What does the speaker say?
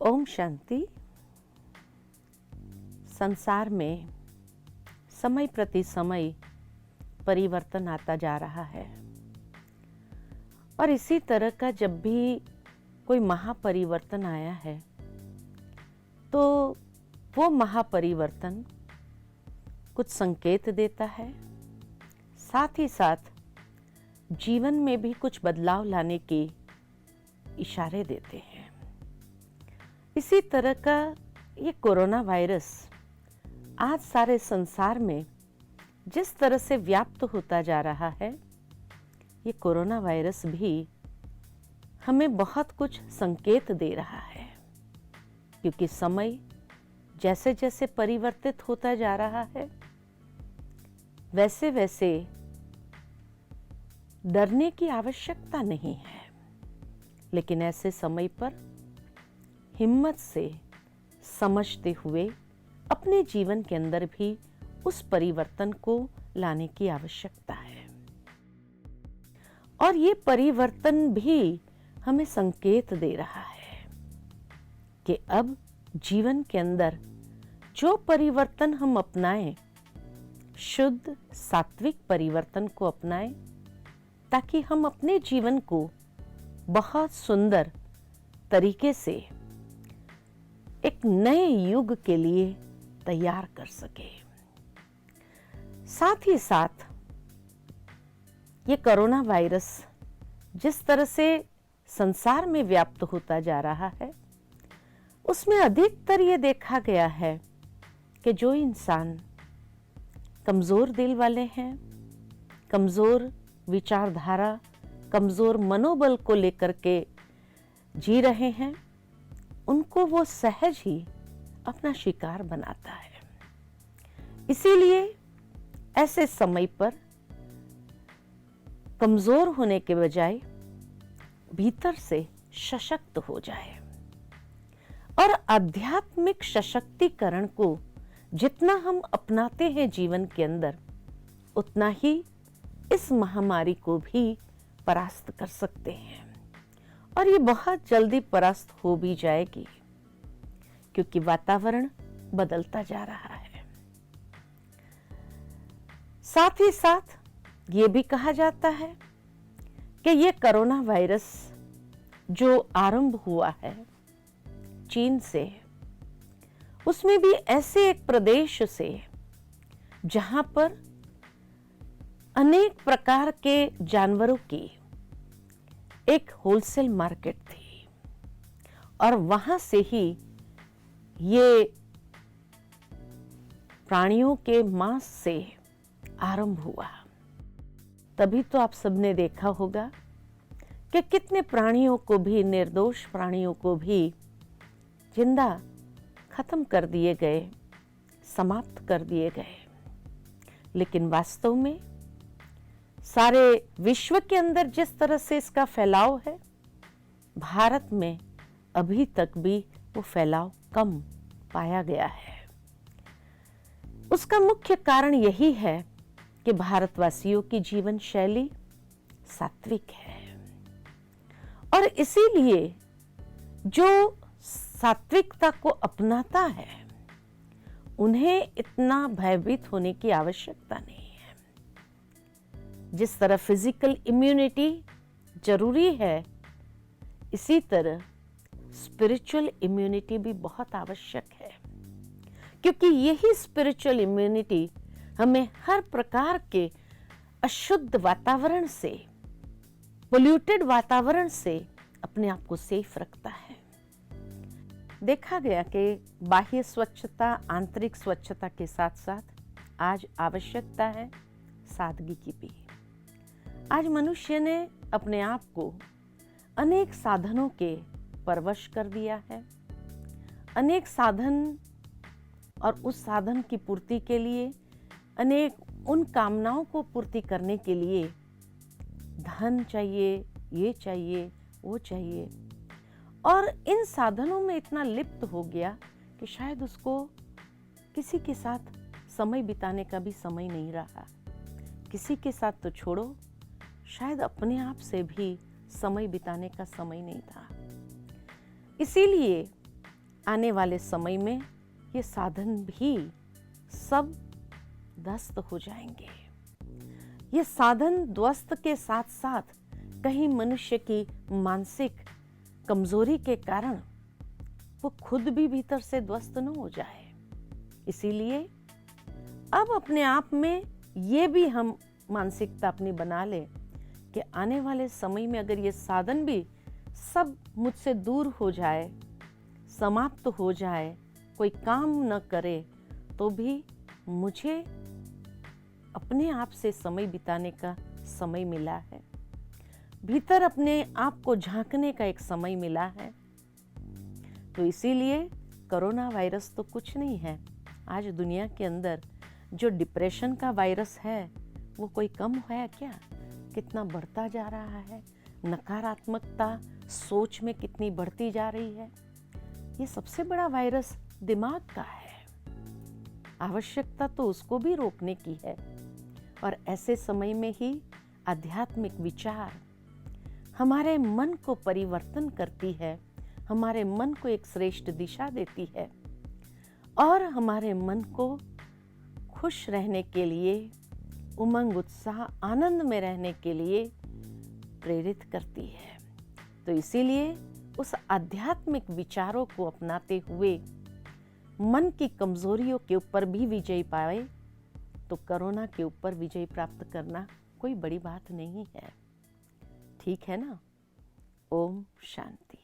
ओम शांति। संसार में समय प्रति समय परिवर्तन आता जा रहा है और इसी तरह का जब भी कोई महापरिवर्तन आया है तो वो महापरिवर्तन कुछ संकेत देता है, साथ ही साथ जीवन में भी कुछ बदलाव लाने के इशारे देते हैं। इसी तरह का ये कोरोना वायरस आज सारे संसार में जिस तरह से व्याप्त होता जा रहा है, ये कोरोना वायरस भी हमें बहुत कुछ संकेत दे रहा है, क्योंकि समय जैसे जैसे परिवर्तित होता जा रहा है वैसे वैसे डरने की आवश्यकता नहीं है, लेकिन ऐसे समय पर हिम्मत से समझते हुए अपने जीवन के अंदर भी उस परिवर्तन को लाने की आवश्यकता है। और ये परिवर्तन भी हमें संकेत दे रहा है कि अब जीवन के अंदर जो परिवर्तन हम अपनाएं, शुद्ध सात्विक परिवर्तन को अपनाएं, ताकि हम अपने जीवन को बहुत सुंदर तरीके से एक नए युग के लिए तैयार कर सके। साथ ही साथ ये कोरोना वायरस जिस तरह से संसार में व्याप्त होता जा रहा है, उसमें अधिकतर ये देखा गया है कि जो इंसान कमजोर दिल वाले हैं, कमजोर विचारधारा, कमजोर मनोबल को लेकर के जी रहे हैं, उनको वो सहज ही अपना शिकार बनाता है। इसीलिए ऐसे समय पर कमजोर होने के बजाय भीतर से सशक्त हो जाए और आध्यात्मिक सशक्तिकरण को जितना हम अपनाते हैं जीवन के अंदर, उतना ही इस महामारी को भी परास्त कर सकते हैं। और ये बहुत जल्दी परास्त हो भी जाएगी, क्योंकि वातावरण बदलता जा रहा है। साथ ही साथ ये भी कहा जाता है कि ये कोरोना वायरस जो आरंभ हुआ है चीन से, उसमें भी ऐसे एक प्रदेश से जहां पर अनेक प्रकार के जानवरों की एक होलसेल मार्केट थी और वहां से ही ये प्राणियों के मांस से आरंभ हुआ। तभी तो आप सबने देखा होगा कि कितने प्राणियों को भी, निर्दोष प्राणियों को भी जिंदा खत्म कर दिए गए, समाप्त कर दिए गए। लेकिन वास्तव में सारे विश्व के अंदर जिस तरह से इसका फैलाव है, भारत में अभी तक भी वो फैलाव कम पाया गया है। उसका मुख्य कारण यही है कि भारतवासियों की जीवन शैली सात्विक है और इसीलिए जो सात्विकता को अपनाता है उन्हें इतना भयभीत होने की आवश्यकता नहीं है। जिस तरह फिजिकल इम्यूनिटी जरूरी है, इसी तरह स्पिरिचुअल इम्यूनिटी भी बहुत आवश्यक है, क्योंकि यही स्पिरिचुअल इम्यूनिटी हमें हर प्रकार के अशुद्ध वातावरण से, पोल्यूटेड वातावरण से अपने आप को सेफ रखता है। देखा गया कि बाह्य स्वच्छता, आंतरिक स्वच्छता के साथ साथ आज आवश्यकता है सादगी की भी। आज मनुष्य ने अपने आप को अनेक साधनों के परवश कर दिया है। अनेक साधन और उस साधन की पूर्ति के लिए, अनेक उन कामनाओं को पूर्ति करने के लिए धन चाहिए, ये चाहिए, वो चाहिए, और इन साधनों में इतना लिप्त हो गया कि शायद उसको किसी के साथ समय बिताने का भी समय नहीं रहा। किसी के साथ तो छोड़ो, शायद अपने आप से भी समय बिताने का समय नहीं था। इसीलिए आने वाले समय में ये साधन भी सब ध्वस्त हो जाएंगे। ये साधन ध्वस्त के साथ साथ कहीं मनुष्य की मानसिक कमजोरी के कारण वो खुद भी भीतर से ध्वस्त न हो जाए। इसीलिए अब अपने आप में ये भी हम मानसिकता अपनी बना ले कि आने वाले समय में अगर ये साधन भी सब मुझसे दूर हो जाए, समाप्त हो जाए, कोई काम न करे, तो भी मुझे अपने आप से समय बिताने का समय मिला है, भीतर अपने आप को झांकने का एक समय मिला है। तो इसीलिए कोरोना वायरस तो कुछ नहीं है। आज दुनिया के अंदर जो डिप्रेशन का वायरस है वो कोई कम है क्या? कितना बढ़ता जा रहा है, नकारात्मकता सोच में कितनी बढ़ती जा रही है। ये सबसे बड़ा वायरस दिमाग का है। आवश्यकता तो उसको भी रोकने की है। और ऐसे समय में ही आध्यात्मिक विचार हमारे मन को परिवर्तन करती है, हमारे मन को एक श्रेष्ठ दिशा देती है और हमारे मन को खुश रहने के लिए, उमंग उत्साह आनंद में रहने के लिए प्रेरित करती है। तो इसीलिए उस आध्यात्मिक विचारों को अपनाते हुए मन की कमजोरियों के ऊपर भी विजय पाए तो कोरोना के ऊपर विजय प्राप्त करना कोई बड़ी बात नहीं है। ठीक है ना? ओम शांति।